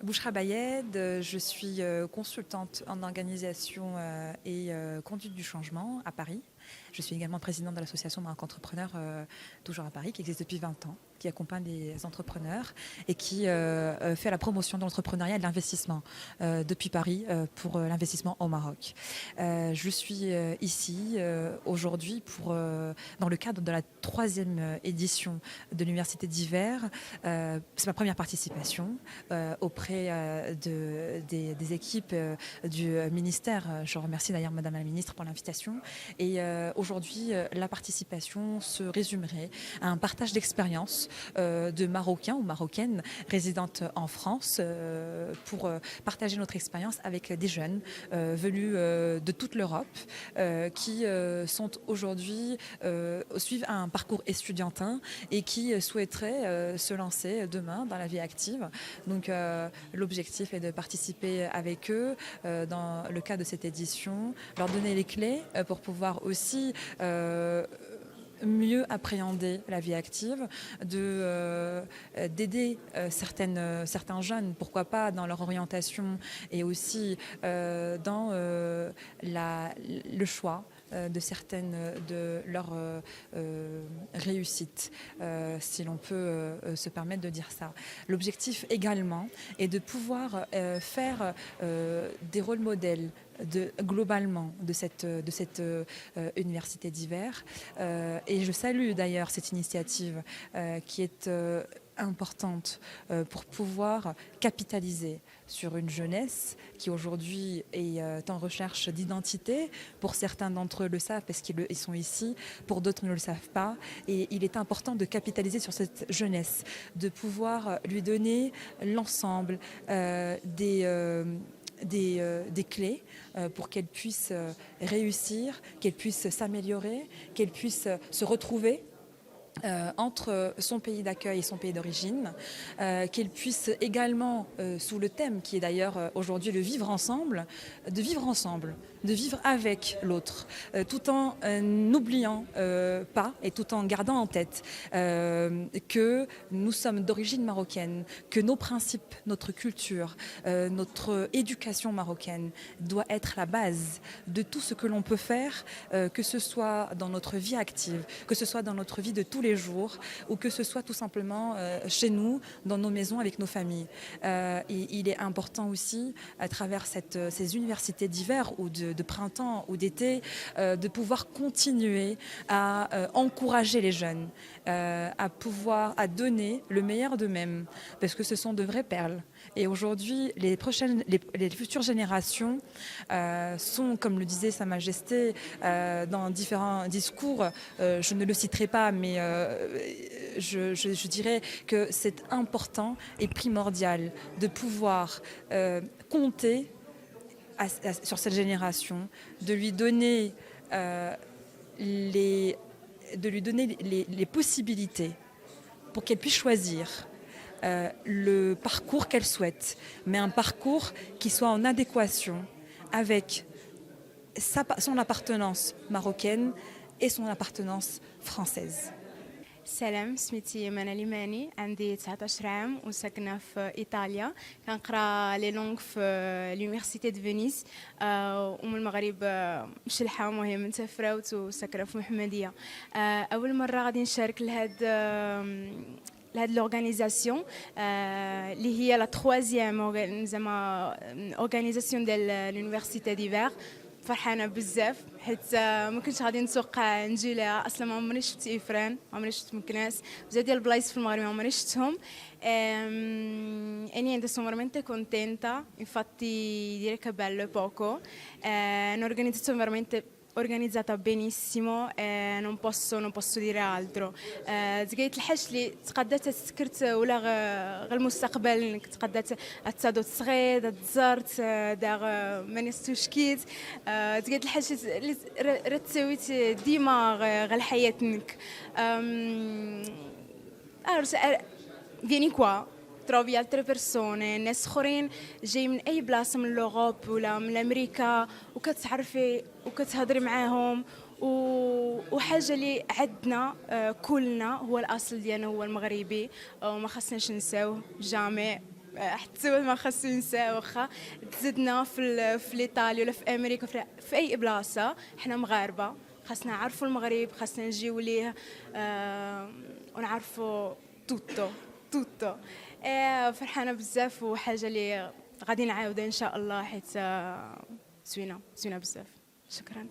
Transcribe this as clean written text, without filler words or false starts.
Bouchra Bayed, je suis consultante en organisation et conduite du changement à Paris. Je suis également présidente de l'association Maroc Entrepreneur, toujours à Paris, qui existe depuis 20 ans, qui accompagne les entrepreneurs et qui fait la promotion de l'entrepreneuriat et de l'investissement depuis Paris pour l'investissement au Maroc. Je suis ici aujourd'hui dans le cadre de la 3e édition de l'Université d'hiver. C'est ma première participation auprès des équipes du ministère. Je remercie d'ailleurs Madame la Ministre pour l'invitation. Et aujourd'hui, la participation se résumerait à un partage d'expériences de Marocains ou Marocaines résidentes en France pour partager notre expérience avec des jeunes venus de toute l'Europe qui sont aujourd'hui suivent un parcours estudiantin et qui souhaiteraient se lancer demain dans la vie active. Donc l'objectif est de participer avec eux dans le cadre de cette édition, leur donner les clés pour pouvoir aussi mieux appréhender la vie active, d'aider certains jeunes, pourquoi pas dans leur orientation et aussi dans le choix de certaines de leurs réussites, si l'on peut se permettre de dire ça. L'objectif également est de pouvoir faire des rôles modèles globalement de cette université d'hiver. Et je salue d'ailleurs cette initiative qui est importante pour pouvoir capitaliser sur une jeunesse qui aujourd'hui est en recherche d'identité. Pour certains d'entre eux le savent parce qu'ils sont ici, pour d'autres ne le savent pas. Et il est important de capitaliser sur cette jeunesse, de pouvoir lui donner l'ensemble des clés pour qu'elle puisse réussir, qu'elle puisse s'améliorer, qu'elle puisse se retrouver entre son pays d'accueil et son pays d'origine, qu'elle puisse également, sous le thème qui est d'ailleurs aujourd'hui le vivre ensemble, de vivre avec l'autre, tout en n'oubliant pas et tout en gardant en tête que nous sommes d'origine marocaine, que nos principes, notre culture, notre éducation marocaine doit être la base de tout ce que l'on peut faire, que ce soit dans notre vie active, que ce soit dans notre vie de tous les jours ou que ce soit tout simplement chez nous, dans nos maisons, avec nos familles. Et il est important aussi, à travers ces universités d'hiver ou de printemps ou d'été, de pouvoir continuer à encourager les jeunes, à donner le meilleur d'eux-mêmes, parce que ce sont de vraies perles. Et aujourd'hui, les futures générations sont, comme le disait Sa Majesté dans différents discours, je ne le citerai pas, mais je dirais que c'est important et primordial de pouvoir compter sur cette génération, de lui donner les possibilités pour qu'elle puisse choisir le parcours qu'elle souhaite, mais un parcours qui soit en adéquation avec son appartenance marocaine et son appartenance française. سلام، سميتي منال ماني، عندي 19 عام وساكنة في إيطاليا. كنقرا لي لونغ في لونيفرسيتي دو فينيس ومن المغرب مشلحة، المهم مسافرة وساكنة في محمدية. أول مرة غادي نشارك لهاد لورغانيزاسيون اللي هي لا 3 زعما اورغانيزاسيون ديال لونيفرسيتي ديفير. فرحانه بزاف حيت ما كنتش غادي نتوقع نجي لها اصلا. ما عمرني شفت افران، ما عمرني شفت مكناس، بزاف ديال البلايص في المغرب ما عمرني شفتهم. E niente, sono veramente contenta, infatti direi che è bello e poco. È un'organizzazione veramente organizzata benissimo e non posso dire altro. تلقيت الحاج اللي تقدات تسكرت ولا غير المستقبل انك تقدات تصادو تصغيد تزرت داغ مانيستوش كيت. تلقيت الحاج اللي رتسويت ديما غير حياتك. vieni qua, trovi altre persone, ناس اخرين جاي من اي بلاصه من لوروب ولا من امريكا وكتعرفي وكتهضري معاهم. وحاجه اللي عندنا كلنا هو الاصل ديالنا هو المغربي وما خصناش نساوه جامي. حتى ما خاصو ينسى واخا تزدنا في ايطاليا ولا في امريكا في اي بلاصه حنا مغاربه خاصنا نعرفوا المغرب خاصنا نجيو ليه ونعرفوا توتو فرحانه بزاف وحاجه اللي غادي نعاودها ان شاء الله حيت زوينه بزاف شكرا